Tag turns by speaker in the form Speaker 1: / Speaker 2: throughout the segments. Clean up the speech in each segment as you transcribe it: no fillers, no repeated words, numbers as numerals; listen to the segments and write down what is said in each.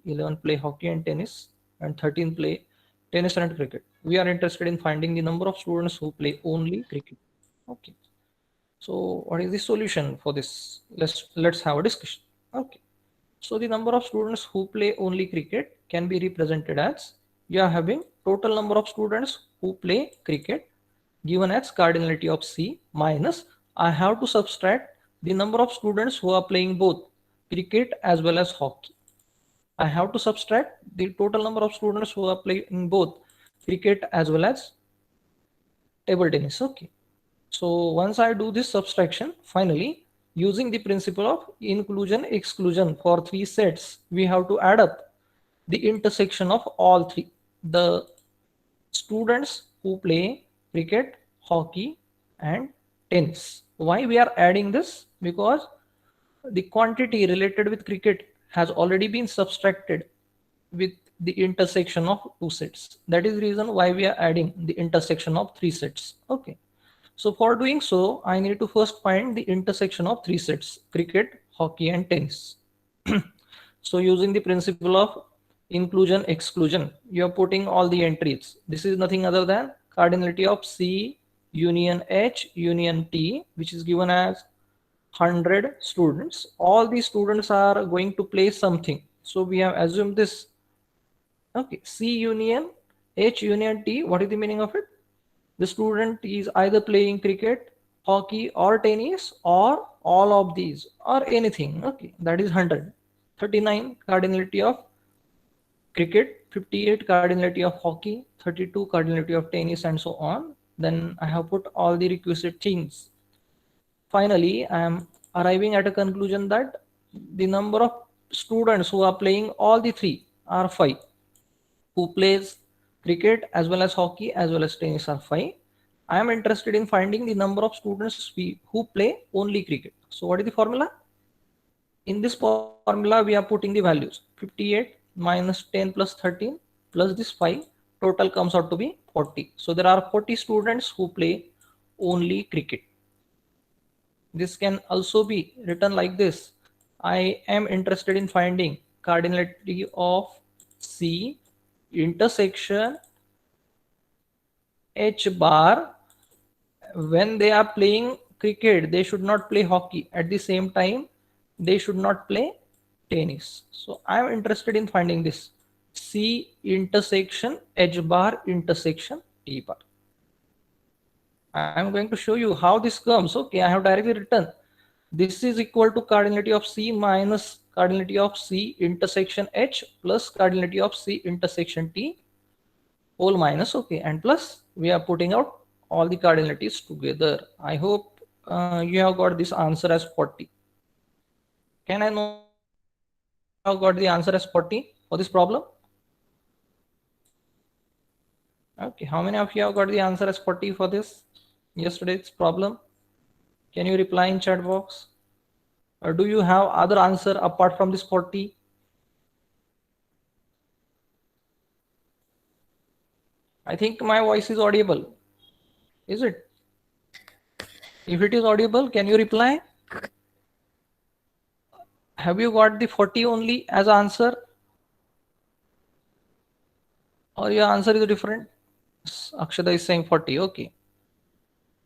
Speaker 1: 11 play hockey and tennis, and 13 play tennis and cricket. We are interested in finding the number of students who play only cricket. Okay. So what is the solution for this? Let's have a discussion. Okay. So the number of students who play only cricket can be represented as, you are having total number of students who play cricket given as cardinality of C minus, I have to subtract the number of students who are playing both cricket as well as hockey. I have to subtract the total number of students who are playing both cricket as well as table tennis. Okay. So once I do this subtraction, finally, using the principle of inclusion exclusion for three sets, we have to add up the intersection of all three. The students who play cricket, hockey, and tennis. Why we are adding this? Because the quantity related with cricket has already been subtracted with the intersection of two sets. That is the reason why we are adding the intersection of three sets. Okay. So for doing so, I need to first find the intersection of three sets: cricket, hockey, and tennis. So using the principle of inclusion exclusion, you are putting all the entries. This is nothing other than cardinality of C union H union T, which is given as 100 students. All these students are going to play something. So we have assumed this. Okay, C union H union T. What is the meaning of it? The student is either playing cricket, hockey, or tennis, or all of these, or anything. Okay, that is 100. 39 cardinality of cricket, 58 cardinality of hockey, 32 cardinality of tennis, and so on. Then I have put all the requisite things. Finally, I am arriving at a conclusion that the number of students who are playing all the three are 5. Who plays cricket as well as hockey as well as tennis are 5. I am interested in finding the number of students who play only cricket. So what is the formula? In this formula, we are putting the values 58 minus 10 plus 13 plus this 5. Total comes out to be 40. So there are 40 students who play only cricket. This can also be written like this. I am interested in finding cardinality of C intersection H bar. When they are playing cricket, they should not play hockey. At the same time, they should not play tennis. So I am interested in finding this C intersection H bar intersection T bar. I am going to show you how this comes. Okay, I have directly written this is equal to cardinality of C minus cardinality of C intersection H plus cardinality of C intersection T whole minus. Okay, and plus we are putting out all the cardinalities together. I hope you have got this answer as 40. Can I know how many of you have got the answer as 40 for this problem? Okay, how many of you have got the answer as 40 for this yesterday's problem? Can you reply in chat box? Or do you have other answer apart from this 40? I think my voice is audible. Is it? If it is audible, can you reply? Have you got the 40 only as answer? Or your answer is different? Akshada is saying 40. Okay.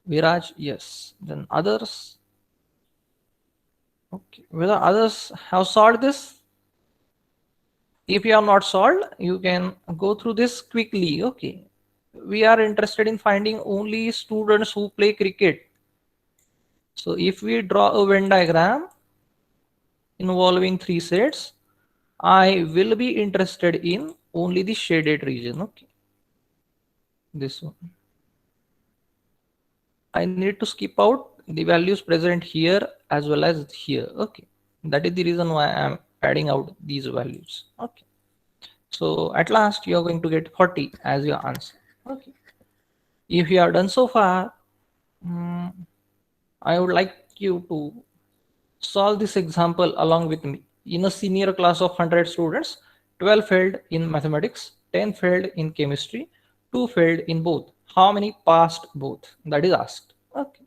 Speaker 1: Viraj, yes. Then others. Okay. Whether others have solved this? If you have not solved, you can go through this quickly. Okay. We are interested in finding only students who play cricket. So if we draw a Venn diagram involving three sets, I will be interested in only the shaded region. Okay. This one. I need to skip out the values present here as well as here. Okay. That is the reason why I am adding out these values. Okay. So at last you are going to get 40 as your answer. Okay. If you have done so far, I would like you to solve this example along with me. In a senior class of 100 students, 12 failed in mathematics, 10 failed in chemistry, 2 failed in both. How many passed both? That is asked. Okay.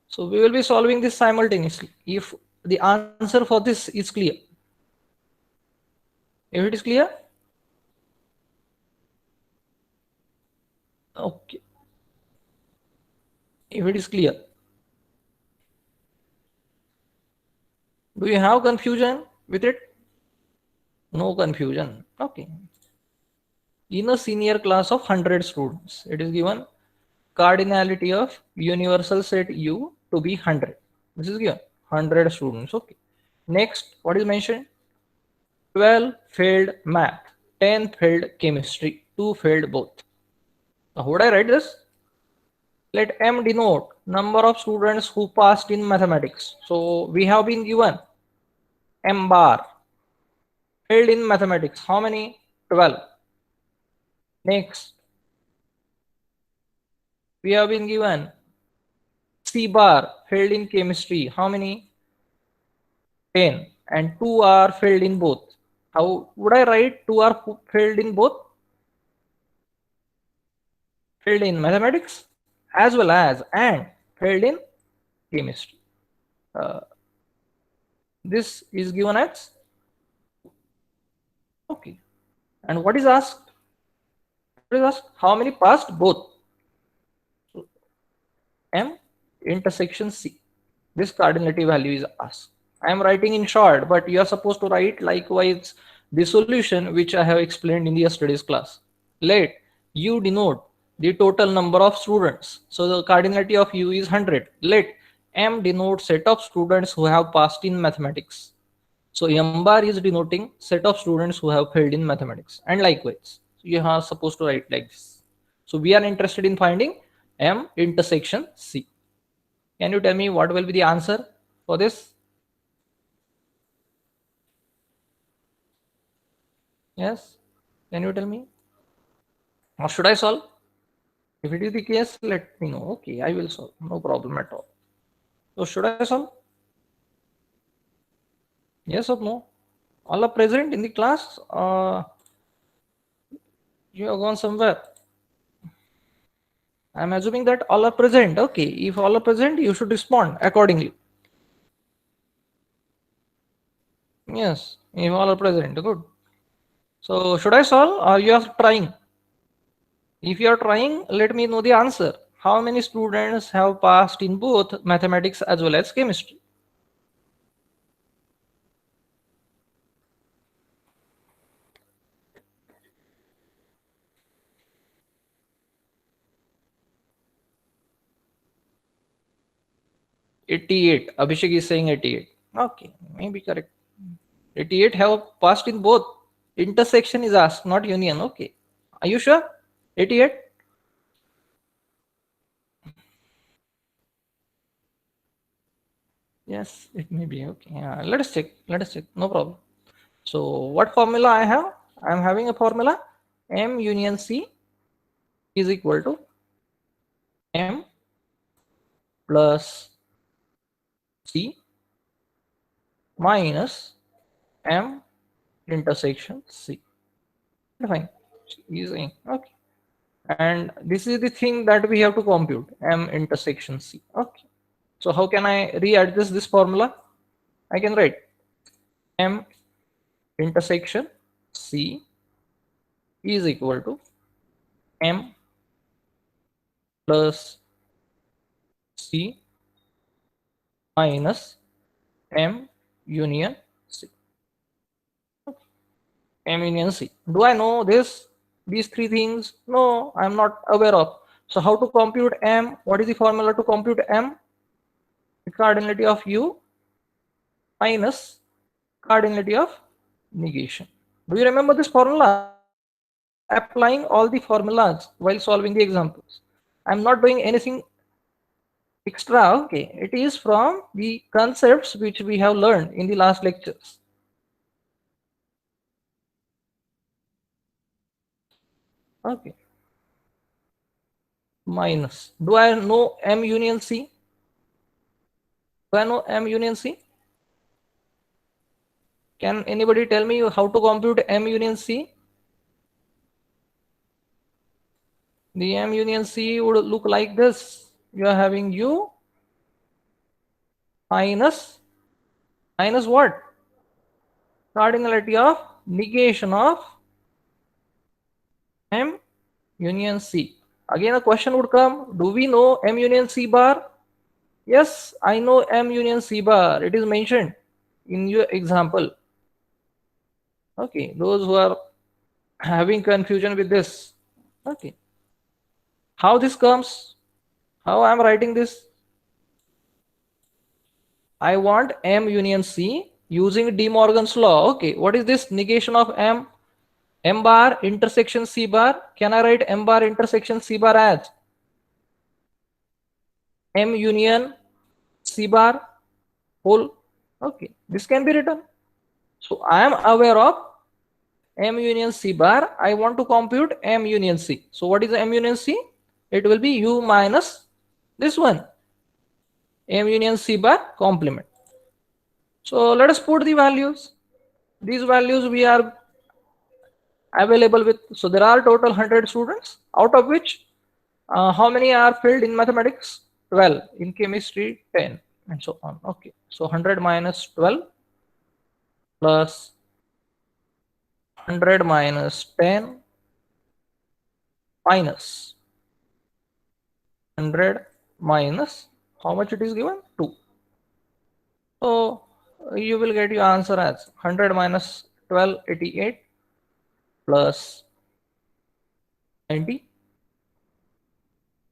Speaker 1: So we will be solving this simultaneously if the answer for this is clear. If it is clear, okay. If it is clear, do you have confusion with it? No confusion. Okay. In a senior class of 100 students, it is given cardinality of universal set U to be 100. This is given 100 students. Okay. Next, what is mentioned? 12 failed math, 10 failed chemistry, 2 failed both. Now, would I write this? Let M denote number of students who passed in mathematics. So we have been given M bar. Failed in mathematics. How many? 12. Next, we have been given C bar. Failed in chemistry. How many? 10. And 2 are failed in both. How would I write 2 are failed in both? Failed in mathematics as well as and failed in chemistry. Uh, this is given as okay. And what is asked? What is asked? How many passed both? So M intersection C. This cardinality value is asked. I am writing in short, but you are supposed to write likewise the solution which I have explained in the yesterday's class. Let U denote the total number of students. So the cardinality of U is 100. Let M denote set of students who have passed in mathematics. So M bar is denoting set of students who have failed in mathematics, and likewise. So you are supposed to write like this. So we are interested in finding M intersection C. Can you tell me what will be the answer for this? Yes. Can you tell me? Or should I solve? If it is the case, let me know. Okay, I will solve. No problem at all. So should I solve? Yes or no? All are present in the class. You have gone somewhere. I'm assuming that all are present. Okay, if all are present, you should respond accordingly. Yes, if all are present, good. So should I solve or you are trying? If you are trying, let me know the answer. How many students have passed in both mathematics as well as chemistry? '88. Abhishek is saying 88. Okay, maybe correct. 88 have passed in both. Intersection is asked, not union. Okay. Are you sure? 88? Yes, it may be. Okay. Let us check. Let us check. No problem. So what formula I have? I am having a formula. M union C is equal to M plus C minus M intersection C. Fine. Easy. Okay. And this is the thing that we have to compute, M intersection C. Okay. So how can I readjust this formula? I can write M intersection C is equal to M plus C minus M union C. M union C. Do I know this? These three things? No, I'm not aware of. So how to compute M? What is the formula to compute M? The cardinality of U minus cardinality of negation. Do you remember this formula? I am applying all the formulas while solving the examples. I'm not doing anything extra. Okay, it is from the concepts which we have learned in the last lectures. Okay, minus. Do I know M union C? Do I know M union C? Can anybody tell me how to compute M union C? The M union C would look like this. You are having U minus what? Cardinality of negation of M union C. Again, a question would come, do we know M union C bar? Yes, I know M union C bar. It is mentioned in your example. Okay, those who are having confusion with this. Okay, how this comes? How I am writing this? I want M union C using De Morgan's law. Okay, what is this negation of M? M bar intersection C bar. Can I write M bar intersection C bar as M union C bar whole? Okay, this can be written. So I am aware of M union C bar. I want to compute M union C. So what is M union C? It will be U minus this one, M union C bar complement. So let us put the values. These values we are available with. So there are total 100 students, out of which how many are filled in mathematics? 12. In chemistry, 10, and so on. Okay. So 100 minus 12 plus 100 minus 10 minus 100 minus how much it is given? 2. So you will get your answer as 100 minus 12, 88 plus 90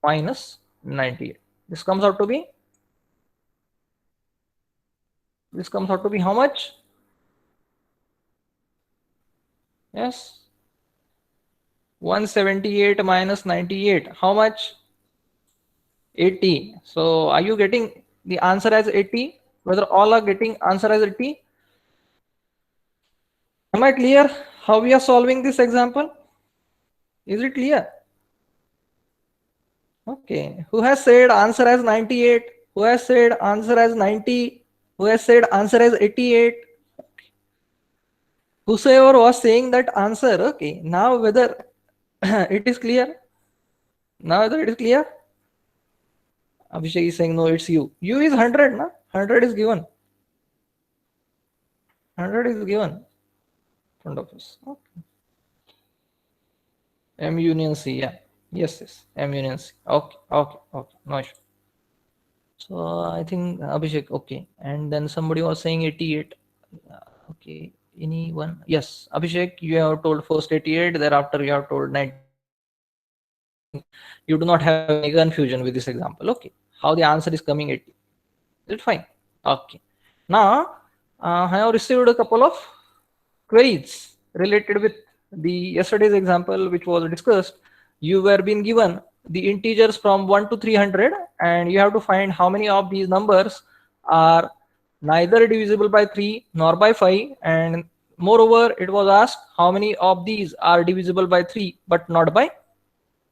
Speaker 1: minus 98. This comes out to be how much? Yes, 178 minus 98. How much? 80. So are you getting the answer as 80? Whether all are getting answer as 80? Am I clear how we are solving this example? Is it clear? Okay. Who has said answer as 98? Who has said answer as 90? Who has said answer as 88? Whosoever was saying that answer, okay. Now whether it is clear? Now whether it is clear? Abhishek is saying no, it's you. You is 100, na? 100 is given. 100 is given in front of us. Okay. M union C, yeah. Yes, yes. M union C. Okay, okay, okay. No issue. So I think Abhishek, okay. And then somebody was saying 88. Okay. Anyone? Yes. Abhishek, you have told first 88, thereafter you have told 98. I think you do not have any confusion with this example. Okay. How the answer is coming 80. Is it fine? Okay. Now, I have received a couple of queries related with the yesterday's example which was discussed. You were being given the integers from 1 to 300 and you have to find how many of these numbers are neither divisible by 3 nor by 5, and moreover it was asked how many of these are divisible by 3 but not by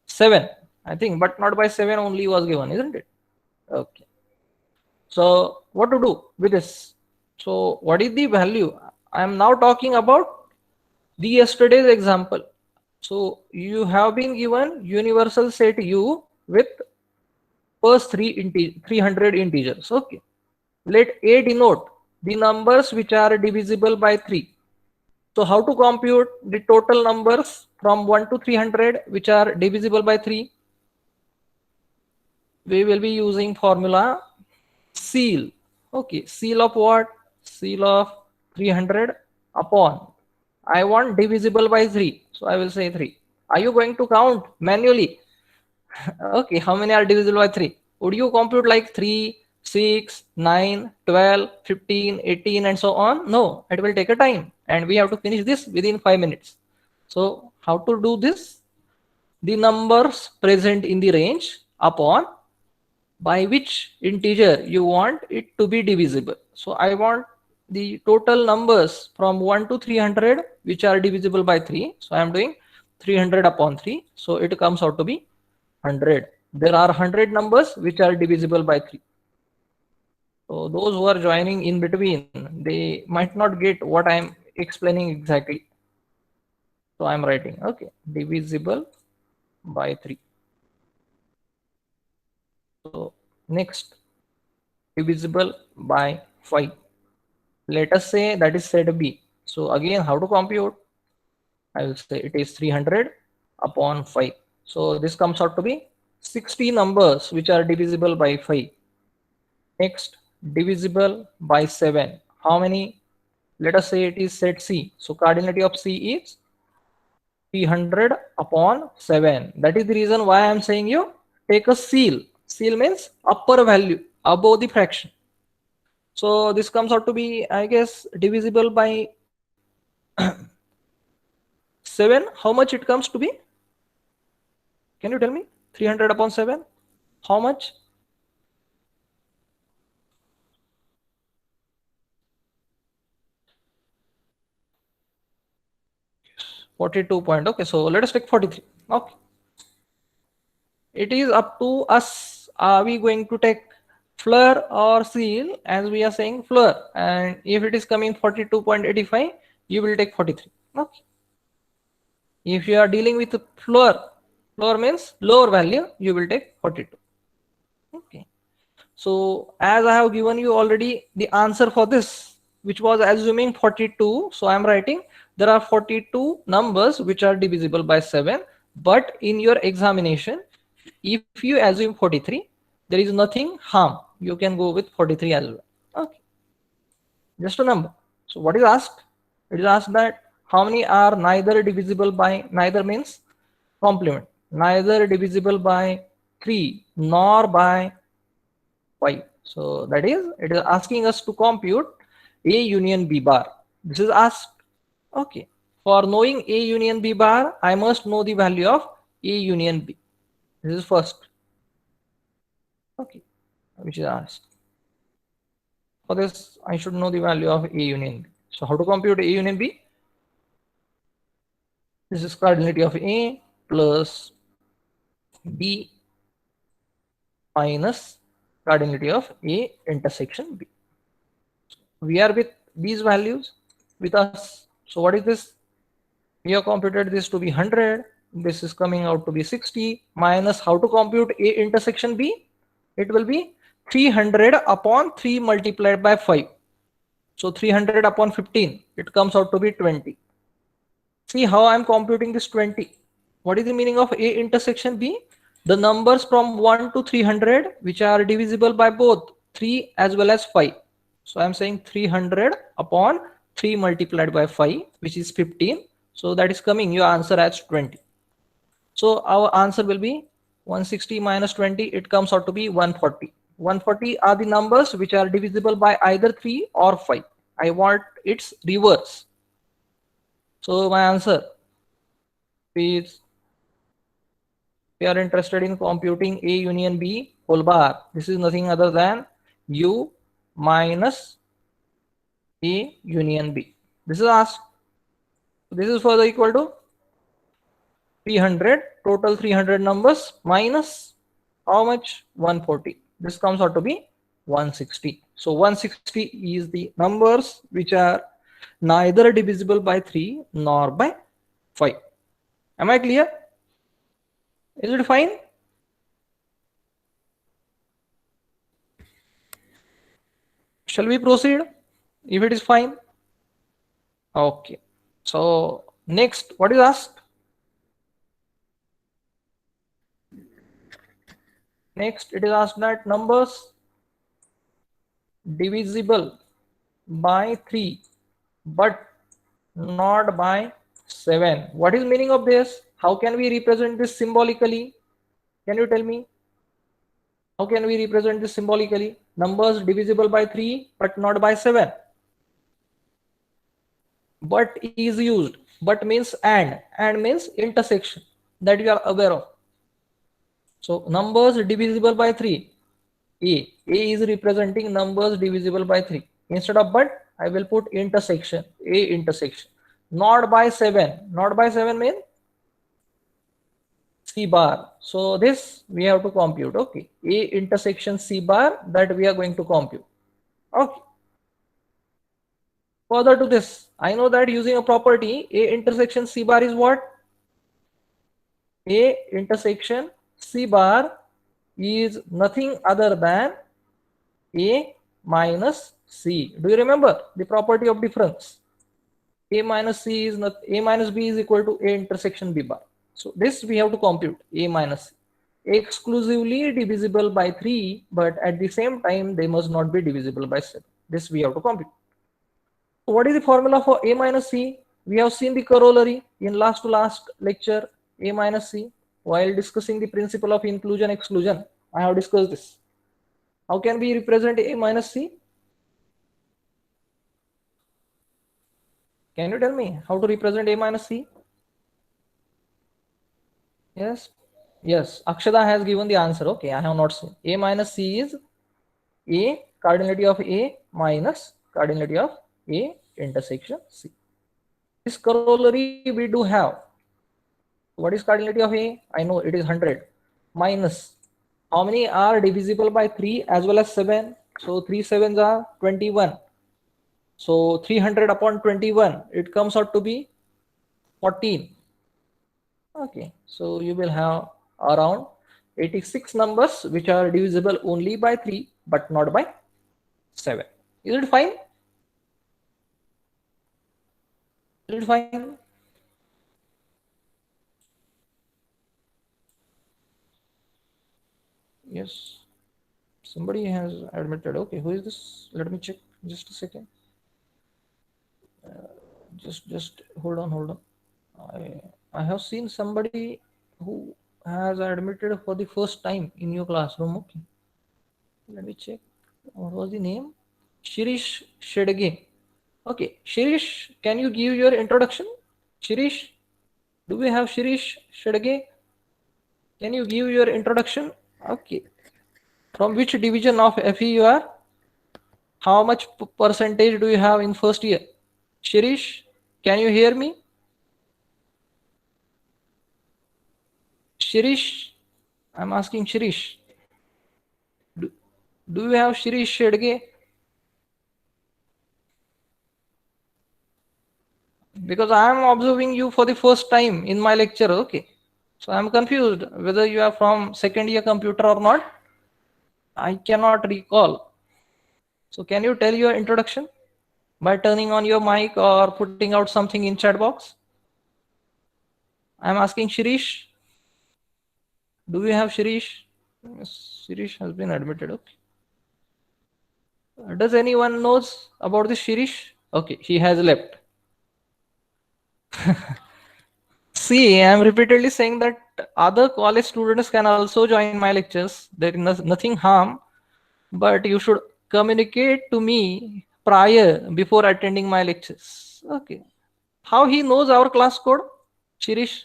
Speaker 1: 7. I think but not by 7 only was given, isn't it? Okay. So what to do with this? So what is the value? I am now talking about the yesterday's example. So you have been given universal set U with first 300 integers. Okay. Let A denote the numbers which are divisible by 3. So how to compute the total numbers from 1 to 300 which are divisible by 3? We will be using formula seal. Okay, seal of what? Seal of 300 upon. I want divisible by 3. So I will say 3. Are you going to count manually? Okay, how many are divisible by 3? Would you compute like 3, 6, 9, 12, 15, 18 and so on? No, it will take a time and we have to finish this within 5 minutes. So how to do this? The numbers present in the range upon by which integer you want it to be divisible. So I want the total numbers from 1 to 300 which are divisible by 3. So I am doing 300 upon 3. So it comes out to be 100. There are 100 numbers which are divisible by 3. So those who are joining in between, they might not get what I am explaining exactly. So I am writing, okay, divisible by 3. So next, divisible by 5. Let us say that is set B. So again, how to compute? I will say it is 300 upon 5. So this comes out to be 60 numbers which are divisible by 5. Next, divisible by 7. How many? Let us say it is set C. So cardinality of C is 300 upon 7. That is the reason why I am saying you take a seal. Seal means upper value above the fraction. So this comes out to be, I guess, divisible by 7. How much it comes to be? Can you tell me? 300 upon 7. How much? 42 point. Okay, so let us take 43. Okay. It is up to us. Are we going to take floor or seal? As we are saying floor. And if it is coming 42.85, you will take 43. Okay. If you are dealing with floor means lower value, you will take 42. Okay. So as I have given you already the answer for this, which was assuming 42. So I am writing there are 42 numbers which are divisible by 7. But in your examination, if you assume 43, there is nothing harm. You can go with 43 as well. Okay. Just a number. So what is asked? It is asked that how many are neither divisible by, neither means complement, neither divisible by 3 nor by 5. So that is, it is asking us to compute A union B bar. This is asked. Okay. For knowing A union B bar, I must know the value of A union B. This is first. Okay. Which is asked. For this, I should know the value of A union B. So how to compute A union B? This is cardinality of A plus B minus cardinality of A intersection B. We are with these values with us. So what is this? We have computed this to be 100. This is coming out to be 60 minus how to compute A intersection B? It will be 300 upon 3 multiplied by 5. So 300 upon 15, it comes out to be 20. See how I am computing this 20. What is the meaning of A intersection B? The numbers from 1 to 300 which are divisible by both 3 as well as 5. So I am saying 300 upon 3 multiplied by 5, which is 15. So that is coming your answer as 20. So our answer will be 160 minus 20. It comes out to be 140. 140 are the numbers which are divisible by either 3 or 5. I want its reverse. So my answer is, we are interested in computing A union B whole bar. This is nothing other than U minus A union B. This is asked. This is further equal to 300, total 300 numbers minus how much? 140. This comes out to be 160. So 160 is the numbers which are neither divisible by 3 nor by 5. Am I clear? Is it fine? Shall we proceed? If it is fine. Okay. So next, what is asked? Next, it is asked that numbers divisible by 3 but not by 7. What is meaning of this? How can we represent this symbolically? Can you tell me? How can we represent this symbolically? Numbers divisible by 3 but not by 7. But is used. But means and means intersection, that you are aware of. So numbers divisible by 3. A is representing numbers divisible by 3. Instead of but, I will put intersection. A intersection. Not by 7. Not by 7 means C bar. So this we have to compute. Okay. A intersection C bar, that we are going to compute. Okay. Further to this, I know that using a property, A intersection C bar is what? A intersection C bar is nothing other than A minus C. Do you remember the property of difference? A minus C is not A minus B is equal to A intersection B bar. So this we have to compute A minus C. Exclusively divisible by 3, but at the same time they must not be divisible by 7. This we have to compute. So what is the formula for A minus C? We have seen the corollary in last to last lecture, A minus C. While discussing the principle of inclusion exclusion, I have discussed this. How can we represent A minus C? Can you tell me how to represent A minus C? Yes. Yes. Akshada has given the answer. Okay, I have not seen. A minus C is A cardinality of A minus cardinality of A intersection C. This corollary we do have. What is cardinality of A? I know it is 100 minus how many are divisible by 3 as well as 7? So 3 sevens are 21. So 300 upon 21, it comes out to be 14. Okay, so you will have around 86 numbers which are divisible only by 3 but not by 7. Is it fine? Is it fine? Yes. Somebody has admitted. Okay, who is this? Let me check. Just a second. Just hold on. I have seen somebody who has admitted for the first time in your classroom. Okay, let me check. What was the name? Shirish Shedge. Okay, Shirish, can you give your introduction? Shirish, do we have Shirish Shedge? Can you give your introduction? Okay. From which division of FE you are? How much percentage do you have in first year? Shirish, can you hear me? Shirish, I'm asking Shirish. Do, do you have Shirish Shedge? Because I am observing you for the first time in my lecture. Okay. So I am confused whether you are from second year computer or not. I cannot recall. So can you tell your introduction by turning on your mic or putting out something in chat box? I am asking Shirish. Do we have Shirish? Yes, Shirish has been admitted. Okay. Does anyone knows about this Shirish? Okay, he has left. See, I am repeatedly saying that other college students can also join my lectures. There is nothing harm, but you should communicate to me prior before attending my lectures. Okay. How he knows our class code? Shirish,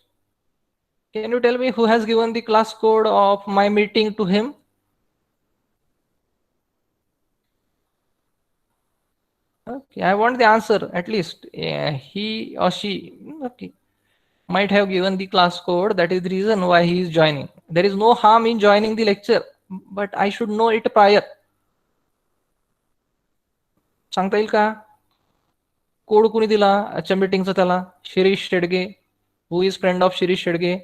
Speaker 1: can you tell me who has given the class code of my meeting to him? Okay, I want the answer at least. Yeah, he or she, okay, might have given the class code. That is the reason why he is joining. There is no harm in joining the lecture, but I should know it prior. सांगता येईल का code कोणी दिला आजच्या मीटिंगचा त्याला Shirish Shedge who is friend of Shirish Shedge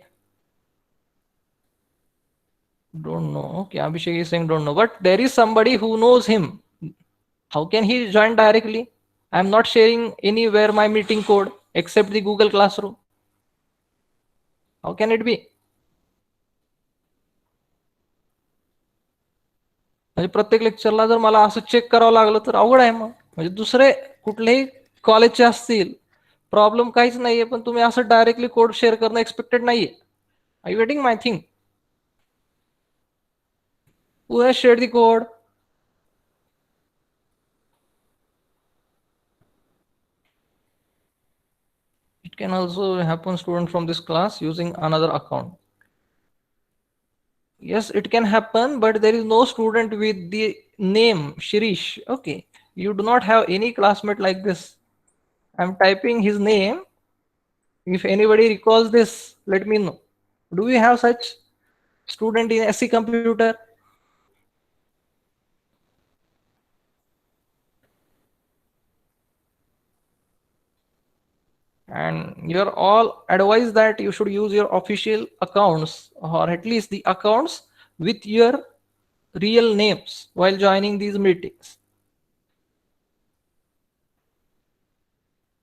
Speaker 1: don't know. Okay, Abhishek is saying don't know, but there is somebody who knows him. How can he join directly? I am not sharing anywhere my meeting code except the Google Classroom. How can it be? म्हणजे प्रत्येक लेक्चरला जर मला असं check करावं लागलं तर अवघड आहे मग म्हणजे दुसरे कुठलेही कॉलेजचे असतील प्रॉब्लेम काहीच नाहीये पण तुम्ही असं डायरेक्टली कोड शेअर करणं एक्सपेक्टेड नाहीये I you getting my thing who has shared the code it can also happen student from this class using another account. Yes, it can happen, but there is no student with the name Shirish. Okay, you do not have any classmate like this. I'm typing his name. If anybody recalls this, let me know. Do we have such student in SC computer? And you're all advised that you should use your official accounts or at least the accounts with your real names while joining these meetings.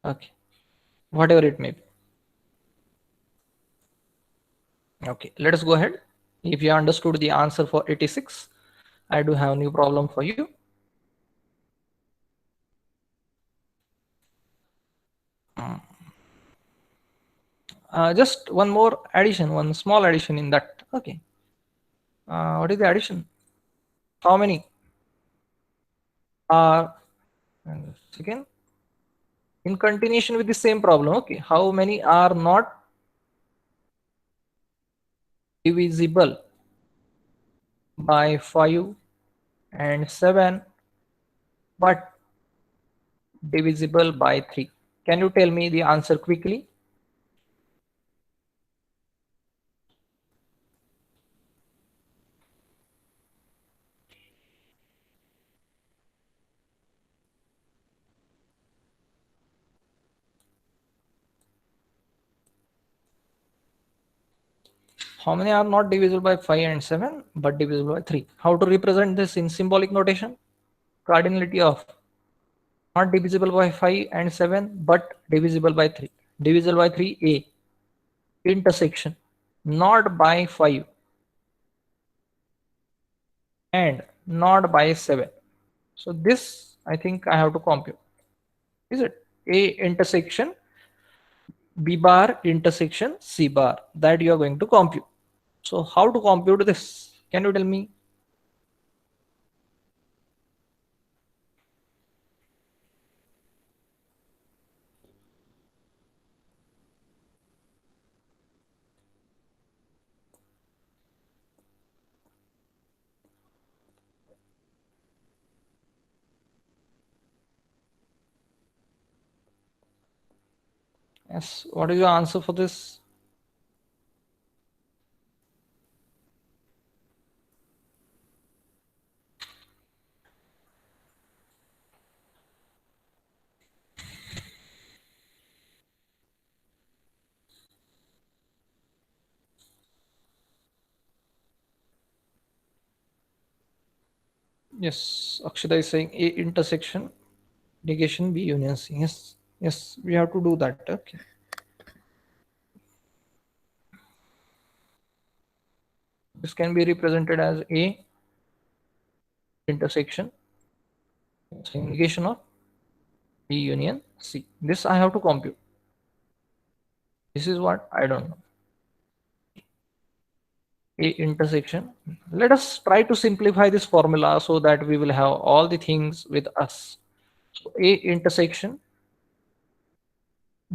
Speaker 1: Okay. whatever it may be. Okay, let us go ahead. If you understood the answer for 86, I do have a new problem for you. Just one more addition, one small addition in that. Okay. What is the addition? How many are, second, in continuation with the same problem. Okay. How many are not divisible by 5 and 7, but divisible by 3? Can you tell me the answer quickly? How many are not divisible by 5 and 7, but divisible by 3? How to represent this in symbolic notation? Cardinality of not divisible by 5 and 7, but divisible by 3. Divisible by 3, A. Intersection, not by 5 and not by 7. So this, I think I have to compute. Is it? A intersection B bar intersection C bar, that you are going to compute. So how to compute this? Can you tell me? Yes. What is your answer for this? Yes. Akshita is saying A intersection negation B union C. Yes. Yes. We have to do that. Okay. This can be represented as A intersection negation of B union C. This I have to compute. This is what I don't know. A intersection. Let us try to simplify this formula so that we will have all the things with us. So A intersection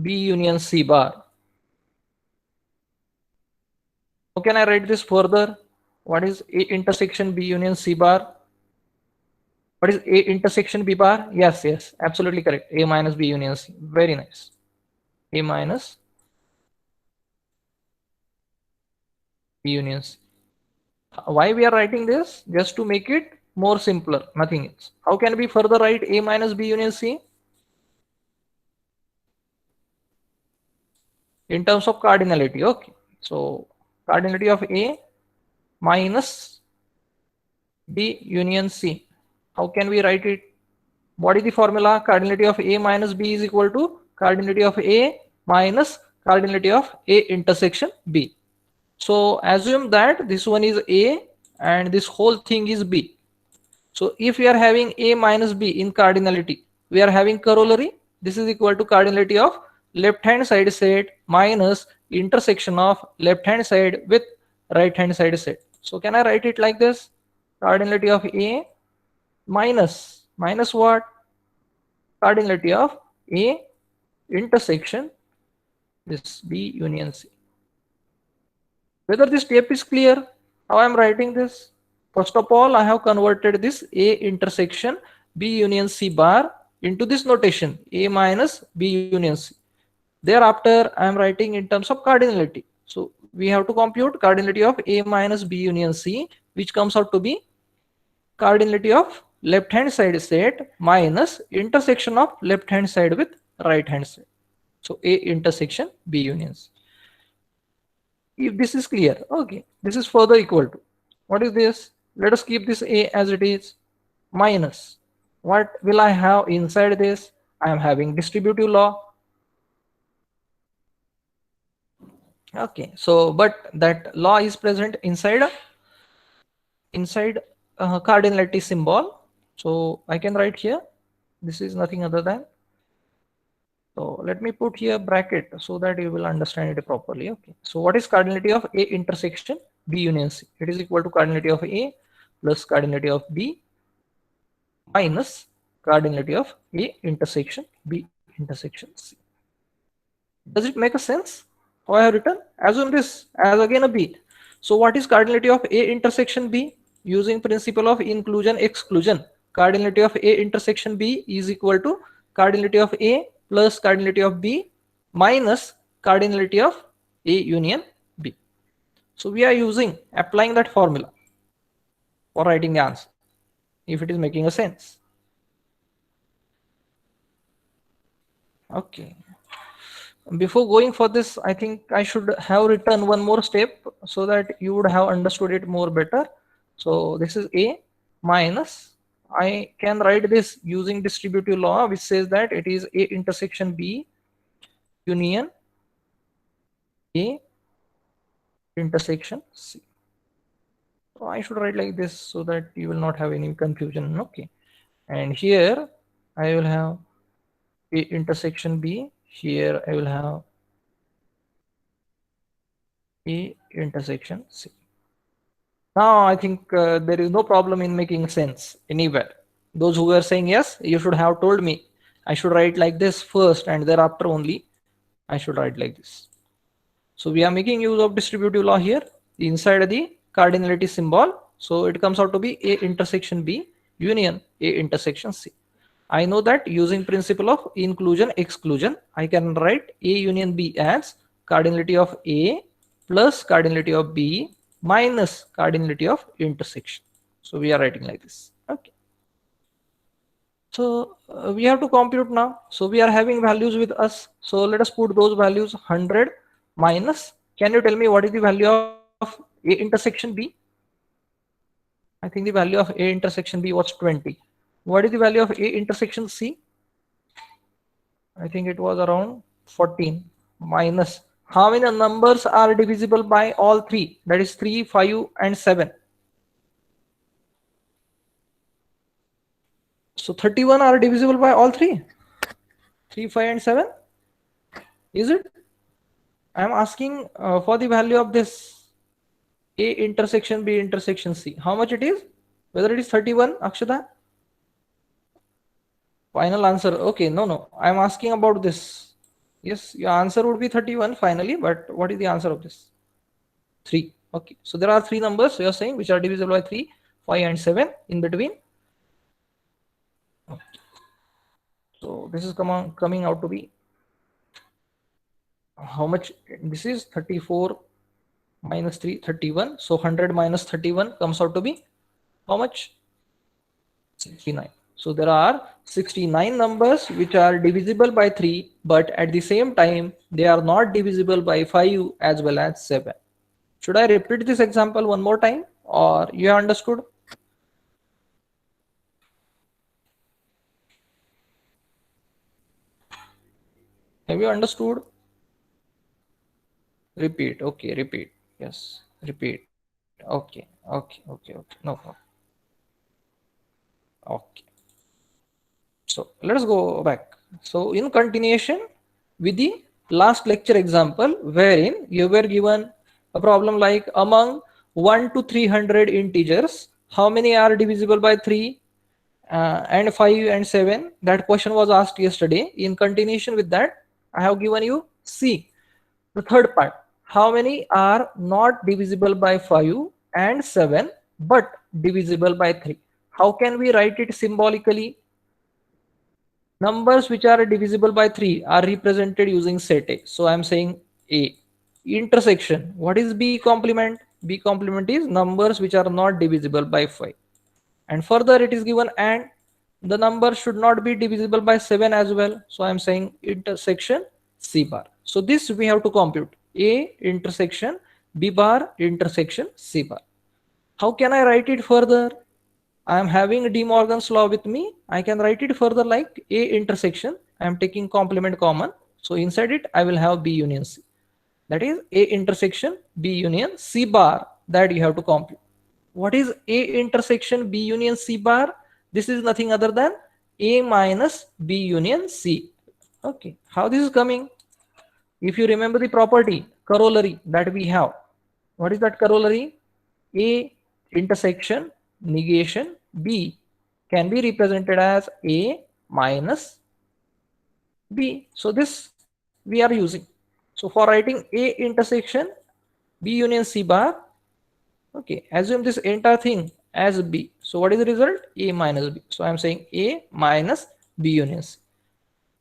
Speaker 1: B union C bar. How can I write this further? What is A intersection B union C bar? What is A intersection B bar? Yes, yes, absolutely correct. A minus B union C. Very nice. A minus B union C. Why we are writing this? Just to make it more simpler, nothing else. How can we further write A minus B union C? In terms of cardinality. Okay. So cardinality of A minus B union C. How can we write it? What is the formula? Cardinality of A minus B is equal to cardinality of A minus cardinality of A intersection B. So assume that this one is A and this whole thing is B. So if we are having A minus B in cardinality, we are having corollary. This is equal to cardinality of left hand side set minus intersection of left hand side with right hand side set. So can I write it like this? Cardinality of A minus what? Cardinality of A intersection this B union C. Whether this step is clear, how I am writing this? First of all, I have converted this A intersection B union C bar into this notation A minus B union C. Thereafter, I am writing in terms of cardinality. So we have to compute cardinality of A minus B union C, which comes out to be cardinality of left hand side set minus intersection of left hand side with right hand side. So A intersection B union C. If this is clear, okay, this is further equal to, what is this? Let us keep this A as it is, minus, what will I have inside this? I am having distributive law. Okay, so but that law is present inside cardinality symbol. So I can write here, this is nothing other than, so let me put here bracket so that you will understand it properly. Okay, so what is cardinality of A intersection B union C? It is equal to cardinality of A plus cardinality of B minus cardinality of A intersection B intersection C. Does it make a sense? How I have written? Assume this as again a B. So what is cardinality of A intersection B? Using principle of inclusion exclusion, cardinality of A intersection B is equal to cardinality of A plus cardinality of B minus cardinality of A union B. So we are applying that formula for writing the answer, if it is making a sense. Okay. Before going for this, I think I should have written one more step so that you would have understood it more better. So this is A minus, I can write this using distributive law, which says that it is A intersection B union A intersection C. So I should write like this so that you will not have any confusion. Okay. And here I will have A intersection B. Here I will have A intersection C. Now I think there is no problem in making sense anywhere. Those who were saying yes, you should have told me I should write like this first and thereafter only I should write like this. So we are making use of distributive law here inside the cardinality symbol. So it comes out to be A intersection B union A intersection C. I know that using principle of inclusion exclusion, I can write A union B as cardinality of A plus cardinality of B minus cardinality of intersection. So we are writing like this. Okay. So we have to compute now. So we are having values with us. So let us put those values 100 minus. Can you tell me what is the value of A intersection B? I think the value of A intersection B was 20. What is the value of A intersection C? I think it was around 14 minus. How many numbers are divisible by all three? That is 3, 5 and 7. So 31 are divisible by all three? 3, 5 and 7? Is it? I am asking for the value of this A intersection B intersection C. How much it is? Whether it is 31, Akshata? Final answer. Okay, no. I am asking about this. Yes, your answer would be 31 finally, but what is the answer of this? 3. Okay, so there are three numbers you are saying which are divisible by 3, 5 and 7 in between. Okay. So this is coming out to be how much? This is 34 minus 3, 31. So 100 minus 31 comes out to be how much? 69. So there are 69 numbers which are divisible by 3, but at the same time they are not divisible by 5 as well as 7. Should I repeat this example one more time, or you have understood? Have you understood? Repeat. Okay, repeat. Yes, repeat. Okay. No problem. Okay. So let us go back. So in continuation with the last lecture example, wherein you were given a problem like among 1 to 300 integers, how many are divisible by 3 and 5 and 7? That question was asked yesterday. In continuation with that, I have given you C. The third part, how many are not divisible by 5 and 7 but divisible by 3? How can we write it symbolically? Numbers which are divisible by 3 are represented using set A. So I am saying A. Intersection. What is B complement? B complement is numbers which are not divisible by 5. And further it is given and the number should not be divisible by 7 as well. So I am saying intersection C bar. So this we have to compute. A intersection B bar intersection C bar. How can I write it further? I am having De Morgan's law with me. I can write it further like A intersection. I am taking complement common. So inside it, I will have B union C. That is A intersection B union C bar that you have to compute. What is A intersection B union C bar? This is nothing other than A minus B union C. Okay, how this is coming? If you remember the property corollary that we have, what is that corollary? A intersection negation B can be represented as A minus B. So this we are using. So for writing A intersection B union C bar, okay, assume this entire thing as B. So what is the result? A minus B. So I am saying A minus B union C.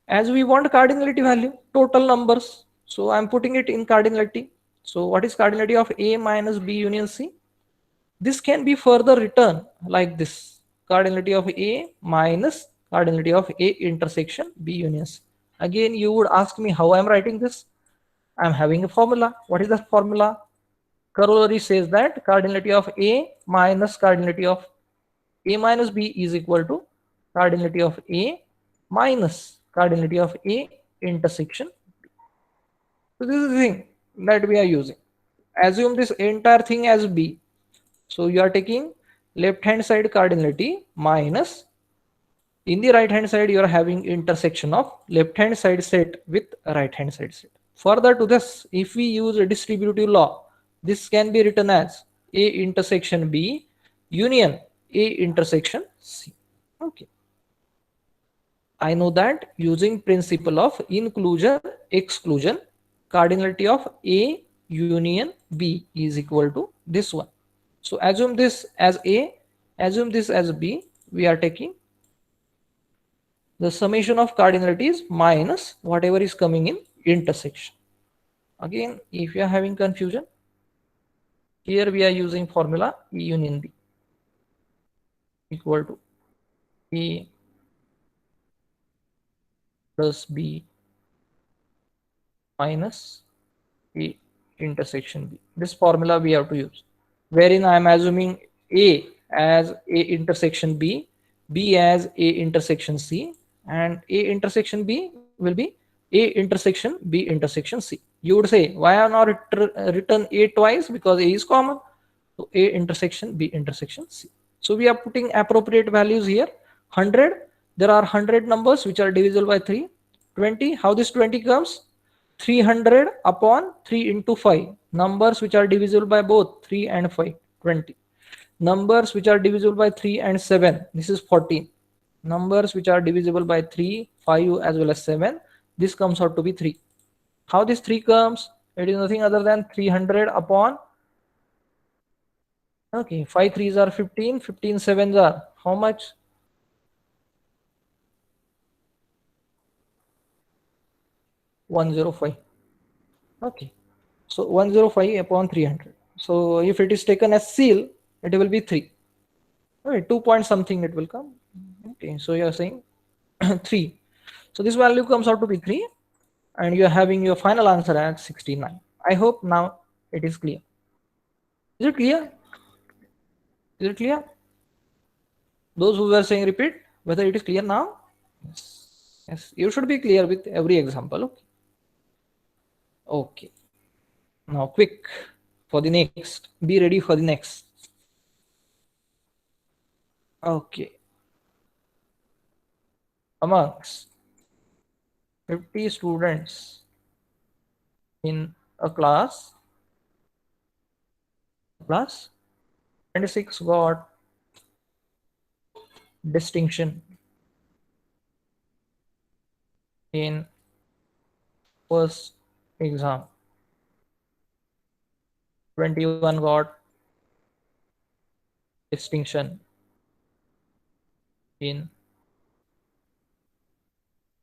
Speaker 1: As we want cardinality value, total numbers. So I'm putting it in cardinality. So what is cardinality of A minus B union C? This can be further written like this. Cardinality of A minus cardinality of A intersection B union C. Again, you would ask me how I'm writing this. I'm having a formula. What is the formula? Corollary says that cardinality of A minus cardinality of A minus B is equal to cardinality of A minus cardinality of A intersection. So this is the thing that we are using. Assume this entire thing as B. So you are taking left hand side cardinality minus, in the right hand side you are having intersection of left hand side set with right hand side set. Further to this, if we use a distributive law, this can be written as A intersection B union A intersection C. Okay. I know that using principle of inclusion exclusion, cardinality of A union B is equal to this one. So assume this as A, assume this as B. We are taking the summation of cardinalities minus whatever is coming in intersection. Again, if you are having confusion, here we are using formula E union B equal to A plus B minus A intersection B. This formula we have to use, wherein I am assuming A as A intersection B, B as A intersection C, and A intersection B will be A intersection B intersection C. You would say, why I have not written A twice? Because A is common. So A intersection B intersection C. So we are putting appropriate values here. 100, there are 100 numbers which are divisible by 3. 20, how this 20 comes? 300 upon 3 into 5. Numbers which are divisible by both 3 and 5, 20. Numbers which are divisible by 3 and 7, this is 14. Numbers which are divisible by 3, 5 as well as 7, this comes out to be 3. How this 3 comes? It is nothing other than 300 upon, okay, 5 threes are 15, 15 sevens are how much? 105. Okay, so 105 upon 300. So if it is taken as seal, it will be 3. Okay, 2 point something it will come. Okay, so you are saying 3. So this value comes out to be 3, and you are having your final answer at 69. I hope now it is clear. Is it clear? Is it clear? Those who were saying repeat, whether it is clear now? Yes. Yes, you should be clear with every example. Okay. Okay. Now quick for the next. Be ready for the next. Okay. Amongst 50 students in a class 26 got distinction in first exam. 21 got distinction in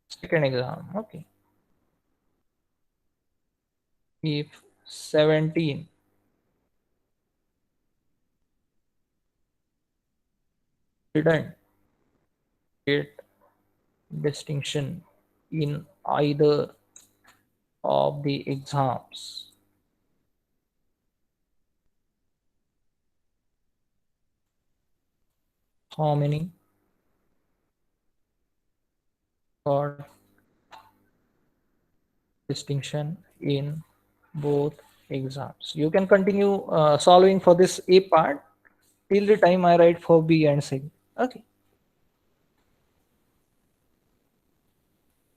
Speaker 1: second exam. Okay. If 17 didn't get distinction in either of the exams, how many got distinction in both exams. You can continue solving for this A part till the time I write for B and C. Okay.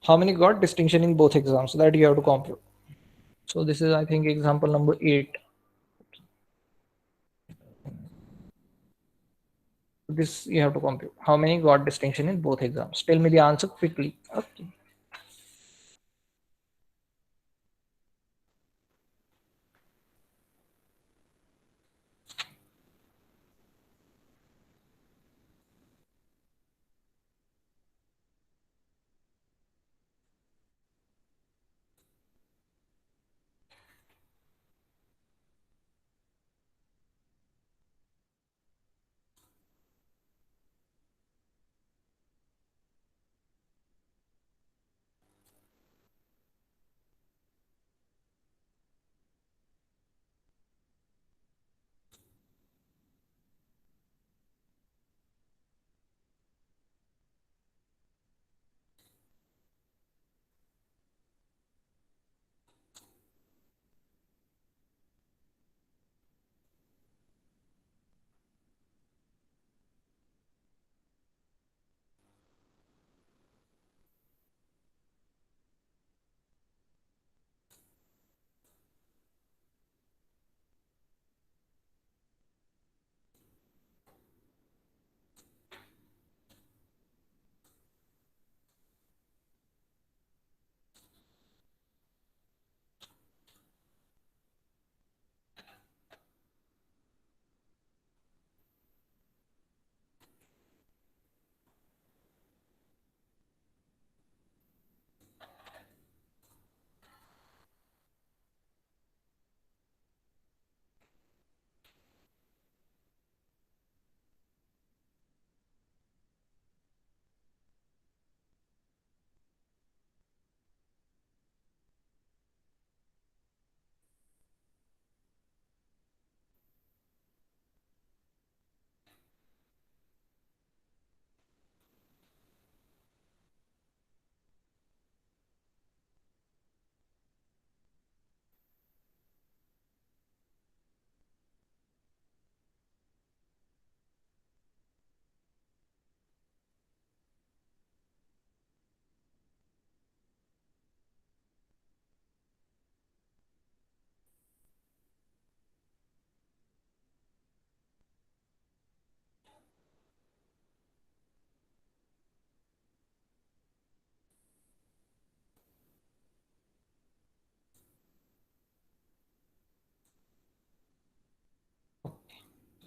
Speaker 1: How many got distinction in both exams? That you have to compute. So this is, I think, example number 8. This you have to compute. How many got distinction in both exams? Tell me the answer quickly. Okay.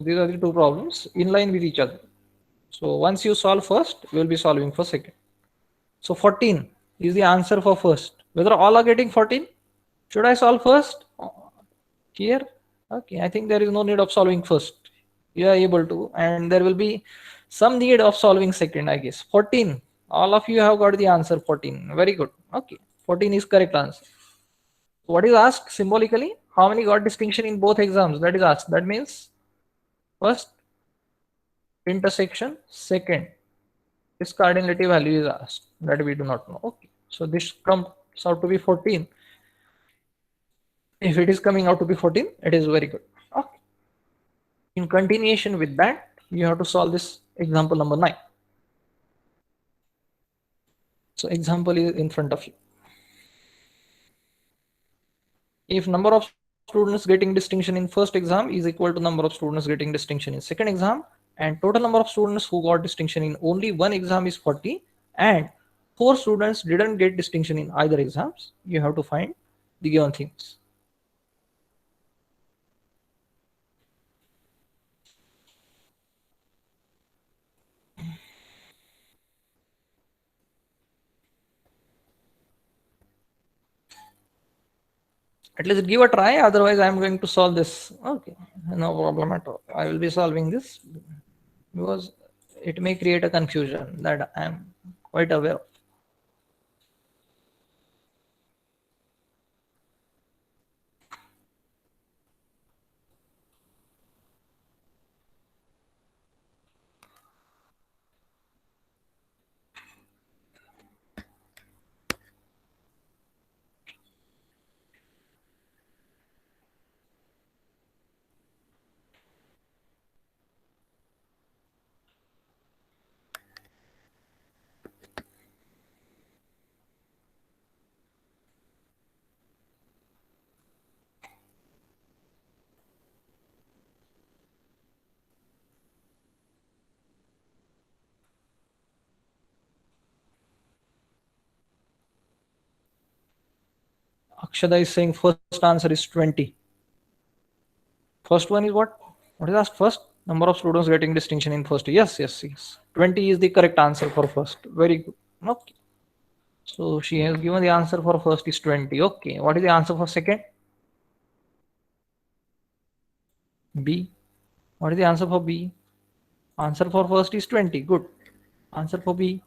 Speaker 1: These are the two problems in line with each other. So once you solve first, you will be solving for second. So 14 is the answer for first. Whether all are getting 14? Should I solve first? Here? Okay, I think there is no need of solving first. You are able to, and there will be some need of solving second, I guess. 14. All of you have got the answer 14. Very good. Okay. 14 is correct answer. What is asked symbolically? How many got distinction in both exams? That is asked. That means first intersection, second this cardinality value is asked that we do not know. Okay. So this comes out to be 14. If it is coming out to be 14, it is very good. Okay. In continuation with that, you have to solve this example number 9. So example is in front of you. If number of students getting distinction in first exam is equal to number of students getting distinction in second exam, and total number of students who got distinction in only one exam is 40, and 4 students didn't get distinction in either exams, you have to find the given things. At least give a try, otherwise I'm going to solve this. Okay, no problem at all. I will be solving this because it may create a confusion that I'm quite aware of. Akshada is saying first answer is 20. First one is what? What is asked first? Number of students getting distinction in first. Yes, yes, yes. 20 is the correct answer for first. Very good. Okay. So she has given the answer for first is 20. Okay. What is the answer for second? B. What is the answer for B? Answer for first is 20. Good. Answer for B.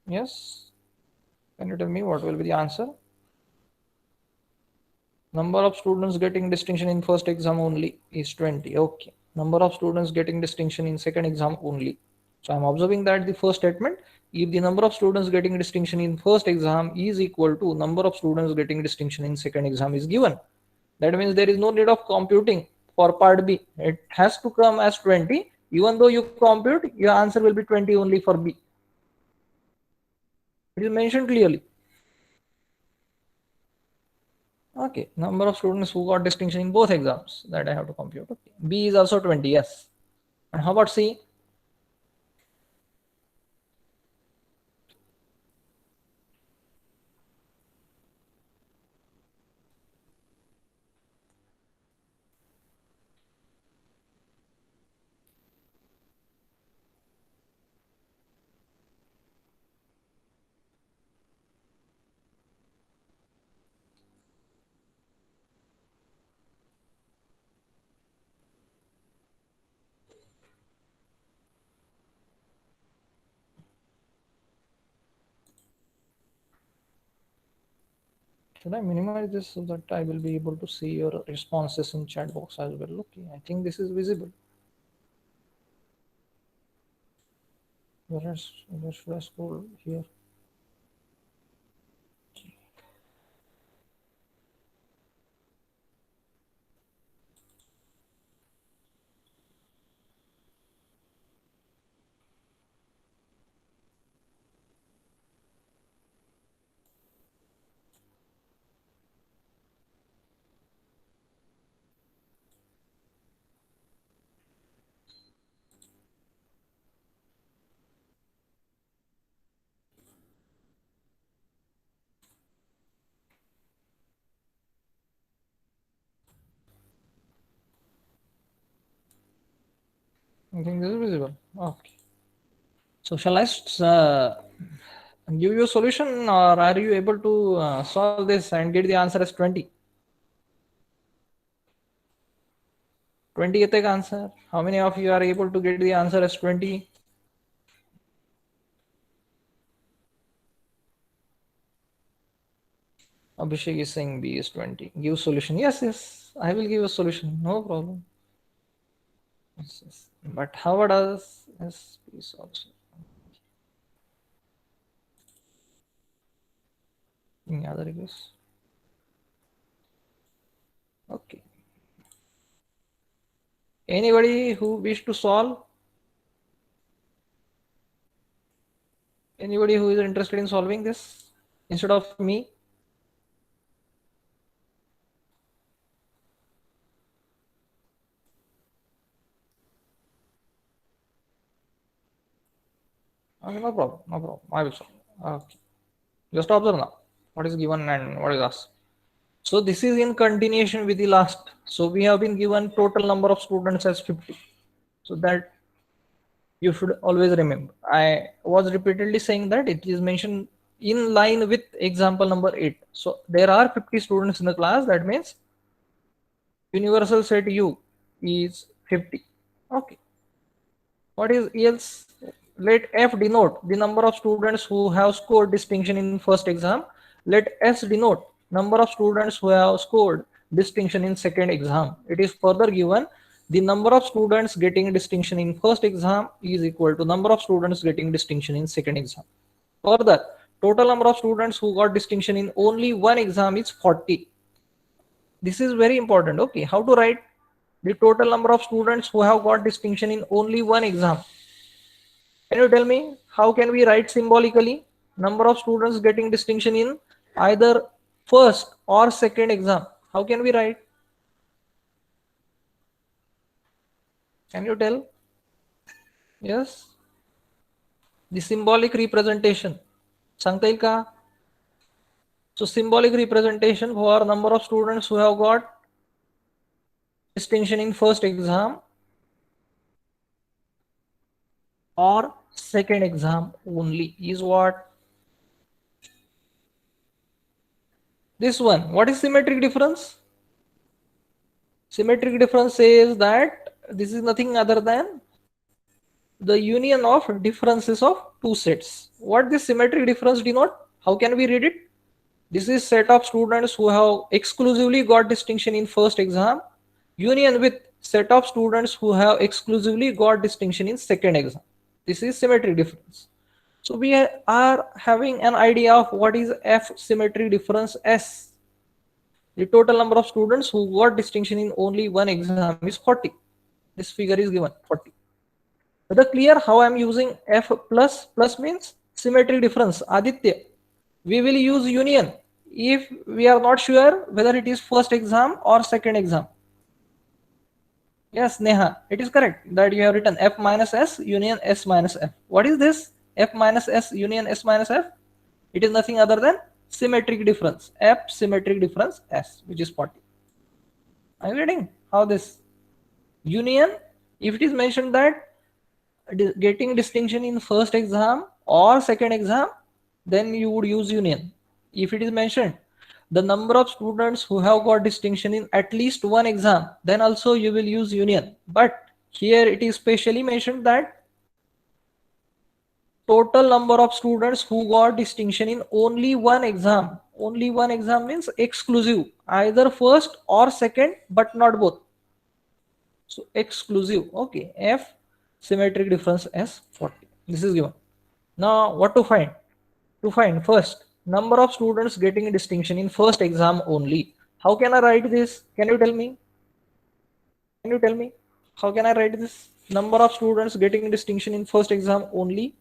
Speaker 1: Yes. Can you tell me what will be the answer? Number of students getting distinction in first exam only is 20. Okay. Number of students getting distinction in second exam only. So I'm observing that the first statement, if the number of students getting distinction in first exam is equal to number of students getting distinction in second exam is given. That means there is no need of computing for part B. It has to come as 20. Even though you compute, your answer will be 20 only for B. It is mentioned clearly. Okay, number of students who got distinction in both exams that I have to compute. Okay. B is also 20, yes. And how about C? Should I minimize this so that I will be able to see your responses in chat box as well? Okay, I think this is visible. Where should I scroll here? I think this is visible. Okay. So shall I give you a solution, or are you able to solve this and get the answer as 20? 20 is the answer. How many of you are able to get the answer as 20? Abhishek is saying B is 20. Give solution. Yes, yes. I will give a solution. No problem. Yes, yes. But how about others? Yes, please also. Any other requests? Okay. Anybody who wish to solve? Anybody who is interested in solving this instead of me? Okay, no problem. No problem. I will solve. Okay. Just observe now what is given and what is asked. So this is in continuation with the last. So we have been given total number of students as 50. So that you should always remember. I was repeatedly saying that it is mentioned in line with example number 8. So there are 50 students in the class. That means universal set U is 50. Okay. What is else? Let F denote the number of students who have scored distinction in first exam. Let S denote number of students who have scored distinction in second exam. It is further given the number of students getting distinction in first exam is equal to number of students getting distinction in second exam. Further, total number of students who got distinction in only one exam is 40. This is very important. Okay, how to write the total number of students who have got distinction in only one exam? Can you tell me how can we write symbolically number of students getting distinction in either first or second exam? How can we write? Can you tell? Yes, the symbolic representation. सांगता येईल का? So symbolic representation for number of students who have got distinction in first exam or second exam only is what? This one. What is symmetric difference? Symmetric difference says that this is nothing other than the union of differences of two sets. What this symmetric difference denote? How can we read it? This is set of students who have exclusively got distinction in first exam union with set of students who have exclusively got distinction in second exam. This is symmetric difference. So we are having an idea of what is F symmetric difference S. The total number of students who got distinction in only one exam is 40. This figure is given 40. Whether clear how I am using F plus means symmetric difference. Aditya, we will use union if we are not sure whether it is first exam or second exam. Yes, Neha, it is correct that you have written F minus S union S minus F. What is this? F minus S union S minus F? It is nothing other than symmetric difference. F symmetric difference S, which is 40. Are you getting how this union, if it is mentioned that getting distinction in first exam or second exam, then you would use union. If it is mentioned the number of students who have got distinction in at least one exam, then also you will use union. But here it is specially mentioned that total number of students who got distinction in only one exam. Only one exam means exclusive, either first or second, but not both. So exclusive. Okay, F symmetric difference S 40. This is given. Now what to find? To find first number of students getting a distinction in first exam only. How can I write this? Can you tell me? Can you tell me? How can I write this? Number of students getting distinction in first exam only.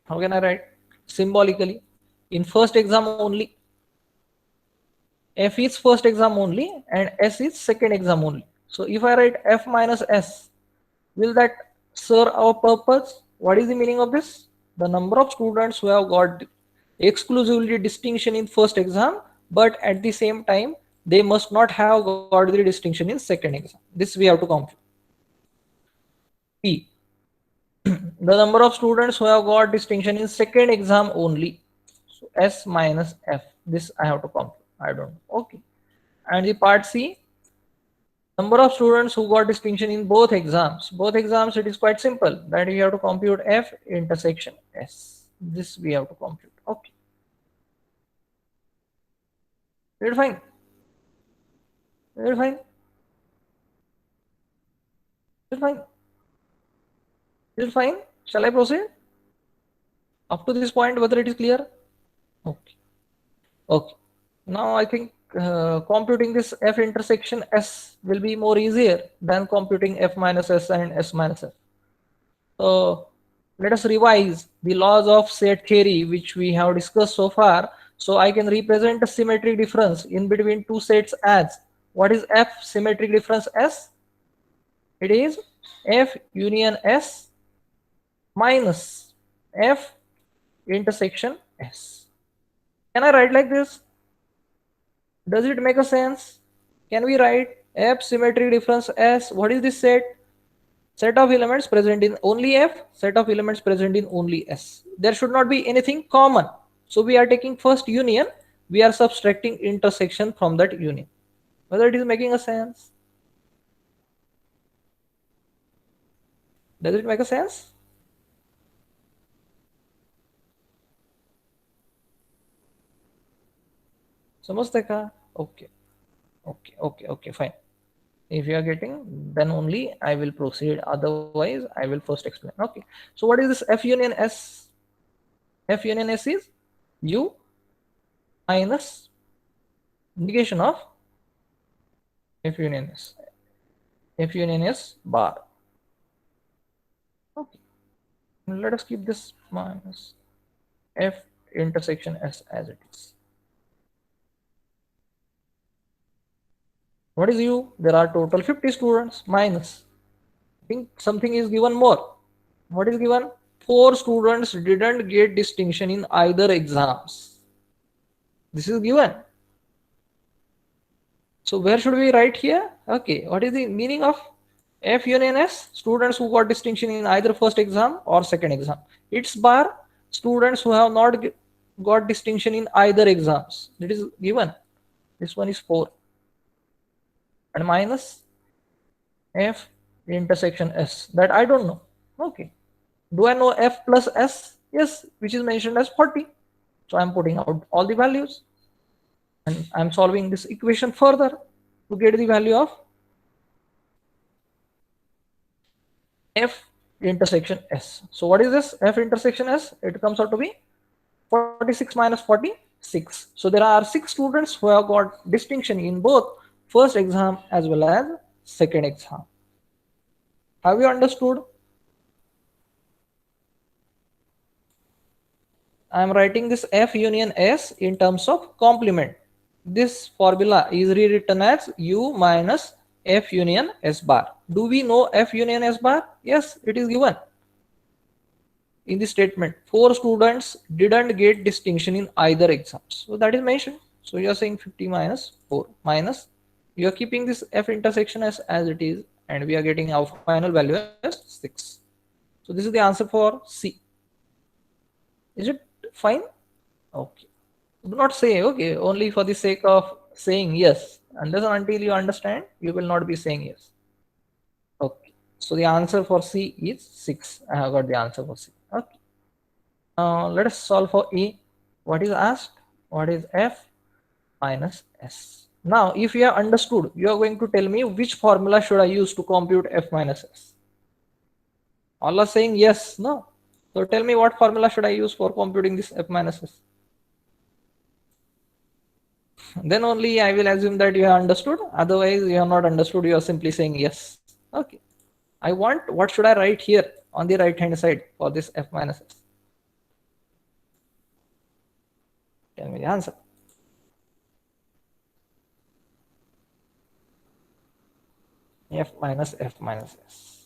Speaker 1: How can I write? Symbolically. In first exam only. F is first exam only and S is second exam only. So if I write F minus S, will that serve our purpose? What is the meaning of this? The number of students who have got exclusively distinction in first exam, but at the same time, they must not have got the distinction in second exam. This we have to compute. P. The number of students who have got distinction in second exam only. So S minus F. This I have to compute. I don't know. Okay. And the part C, number of students who got distinction in both exams. Both exams, it is quite simple that you have to compute F intersection S. This we have to compute. Okay. Is it fine? Is it fine? Is it fine? Is it fine? Shall I proceed? Up to this point, whether it is clear? Okay. Okay. Now I think computing this F intersection S will be more easier than computing F minus S and S minus F. So let us revise the laws of set theory which we have discussed so far. So I can represent a symmetric difference in between two sets as what is F symmetric difference S? It is F union S minus F intersection S. Can I write like this? Does it make a sense? Can we write F symmetric difference S? What is this set? Set of elements present in only F, set of elements present in only S. There should not be anything common. So we are taking first union, we are subtracting intersection from that union. Whether it is making a sense? Does it make a sense? समझते का? Okay. Okay, fine. If you are getting, then only I will proceed. Otherwise, I will first explain. Okay. So what is this F union S? F union S is U minus negation of F union S. F union S bar. Okay. Let us keep this minus F intersection S as it is. What is U? There are total 50 students minus. I think something is given more. What is given? 4 students didn't get distinction in either exams. This is given. So where should we write here? Okay, what is the meaning of F union S? Students who got distinction in either first exam or second exam. It's bar students who have not got distinction in either exams. That is given. This one is 4. And minus F intersection S. That I don't know. Okay. Do I know F plus S? Yes, which is mentioned as 40. So I'm putting out all the values. And I'm solving this equation further to get the value of F intersection S. So what is this F intersection S? It comes out to be 46 minus 46. So there are 6 students who have got distinction in both first exam as well as second exam. Have you understood? I am writing this F union S in terms of complement. This formula is rewritten as U minus F union S bar. Do we know F union S bar? Yes, it is given in the statement. 4 students didn't get distinction in either exams. So that is mentioned. So you are saying 50 minus 4 minus. You are keeping this F intersection as it is, and we are getting our final value as 6. So this is the answer for C. Is it fine? Okay. Do not say okay only for the sake of saying yes. Unless and until you understand, you will not be saying yes. Okay. So the answer for C is 6. I have got the answer for C. Okay. Let us solve for E. What is asked? What is F minus S? Now, if you have understood, you are going to tell me which formula should I use to compute F minus S. All are saying yes, no. So tell me what formula should I use for computing this F minus S. Then only I will assume that you have understood. Otherwise, you have not understood. You are simply saying yes. Okay. I want, what should I write here on the right hand side for this F minus S? Tell me the answer. F minus F minus S.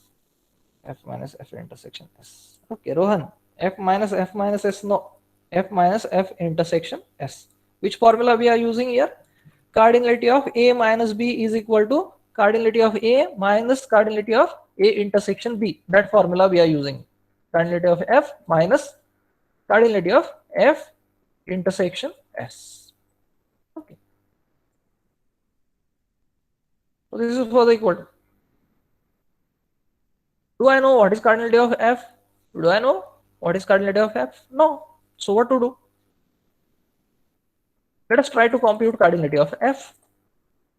Speaker 1: F minus F intersection S. Okay, Rohan. F minus F minus S. No. F minus F intersection S. Which formula we are using here? Cardinality of A minus B is equal to cardinality of A minus cardinality of A intersection B. That formula we are using. Cardinality of F minus cardinality of F intersection S. Okay. So this is for the equal. Do I know what is cardinality of F? Do I know what is cardinality of F? No. So what to do? Let us try to compute cardinality of F.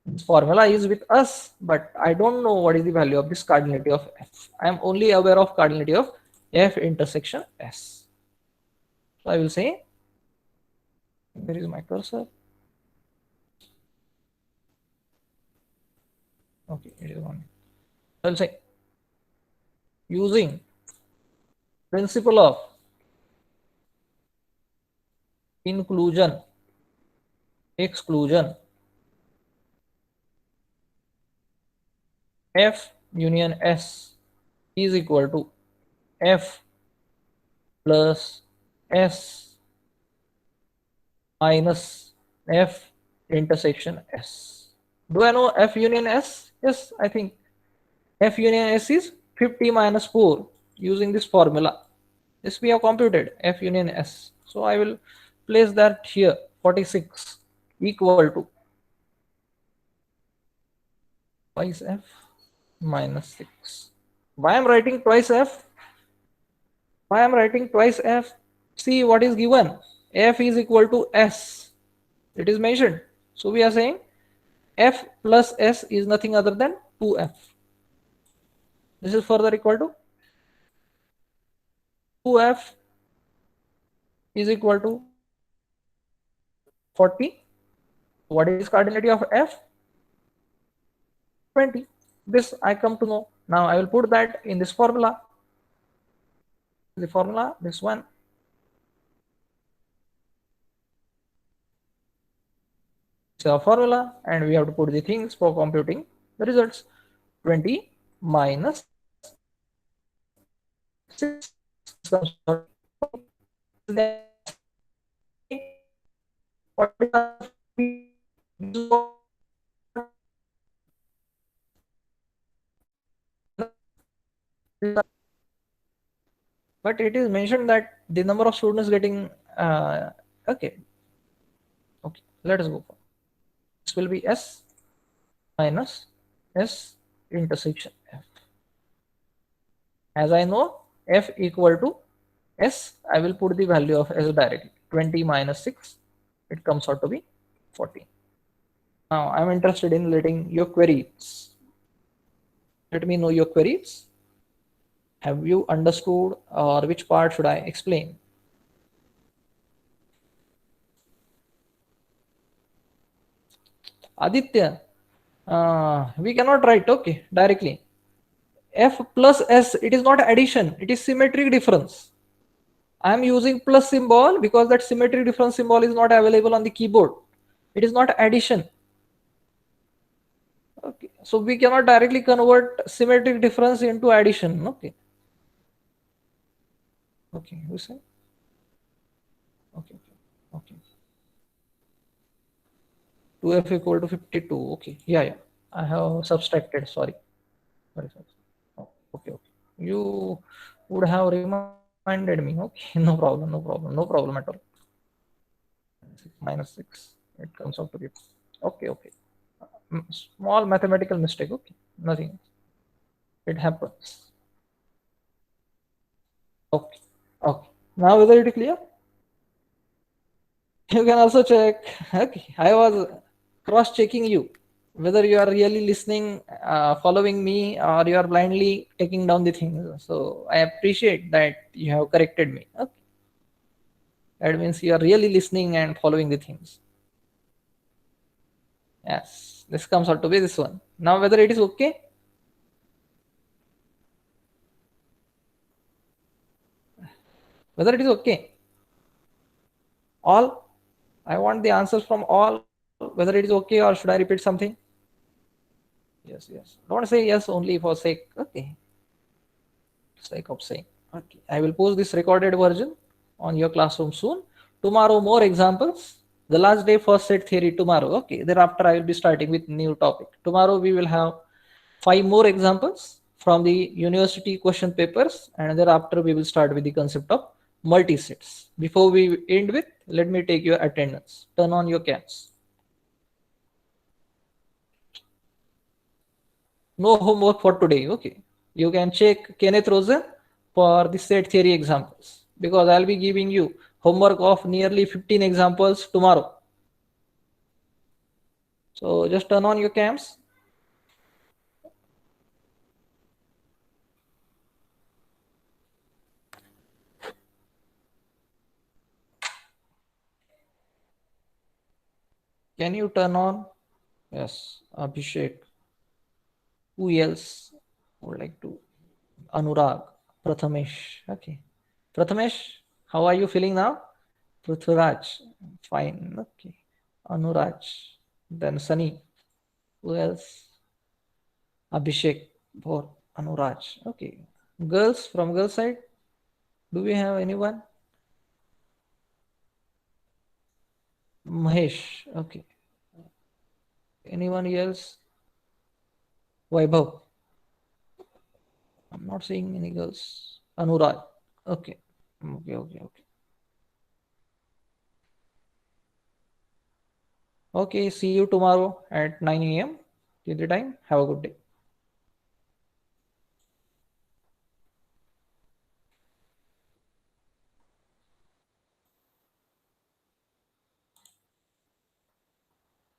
Speaker 1: This formula is with us, but I don't know what is the value of this cardinality of F. I am only aware of cardinality of F intersection S. So I will say, where is my cursor? Okay, it is on. I will say, using principle of inclusion, exclusion, F union S is equal to F plus S minus F intersection S. Do I know F union S? Yes, I think F union S is 50 minus 4 using this formula. This we have computed F union S. So I will place that here 46 equal to twice F minus 6. Why I am writing twice F? Why I am writing twice F? See what is given. F is equal to S. It is mentioned. So we are saying F plus S is nothing other than 2F. This is further equal to 2F is equal to 40. What is cardinality of F? 20. This I come to know. Now I will put that in this formula. The formula, this one. It's a formula, and we have to put the things for computing the results. 20 minus 6 comes out. Then what is but it is mentioned that the number of students getting okay. Okay, let us go for this will be S minus S intersection F. As I know F equal to S, I will put the value of S directly. 20 minus 6, it comes out to be 14. Now I'm interested in letting your queries. Let me know your queries. Have you understood, or which part should I explain? Aditya, we cannot write okay directly. F plus S, it is not addition, it is symmetric difference. I am using plus symbol because that symmetric difference symbol is not available on the keyboard. It is not addition. Okay, so we cannot directly convert symmetric difference into addition. Okay. Okay, you say? Okay, okay. 2F equal to 52. Okay, yeah. I have subtracted. Sorry. Oh, okay, okay. You would have reminded me. Okay, no problem at all. Minus 6. It comes out to be. Okay, okay. Small mathematical mistake. Okay, nothing. It happens. Okay, okay. Now whether it is clear? You can also check. Okay, I was cross checking you whether you are really listening, following me, or you are blindly taking down the things. So I appreciate that you have corrected me. Okay. That means you are really listening and following the things. Yes, this comes out to be this one. Now whether it is okay? Whether it is okay? All? I want the answers from all, whether it is okay or should I repeat something? Yes. Don't say yes only for sake. Okay. Sake of saying. Okay. I will post this recorded version on your classroom soon. Tomorrow more examples. The last day first set theory tomorrow. Okay. Thereafter I will be starting with new topic. Tomorrow we will have 5 more examples from the university question papers, and thereafter we will start with the concept of multi-sets. Before we end with, let me take your attendance. Turn on your cams. No homework for today. Okay. You can check Kenneth Rosen for the set theory examples, because I'll be giving you homework of nearly 15 examples tomorrow. So just turn on your cams. Can you turn on? Yes, Abhishek. Who else would like to? Anurag, Prathamesh. Okay. Prathamesh, how are you feeling now? Prithviraj, fine. Okay. Anuraj, then Sunny. Who else? Abhishek for Anuraj. Okay. Girls from girl side, do we have anyone? Mahesh. Okay. Anyone else? Vaibhav. I'm not seeing any girls. Anuraj. Okay. Okay. Okay. See you tomorrow at 9 a.m. Till the time, have a good day.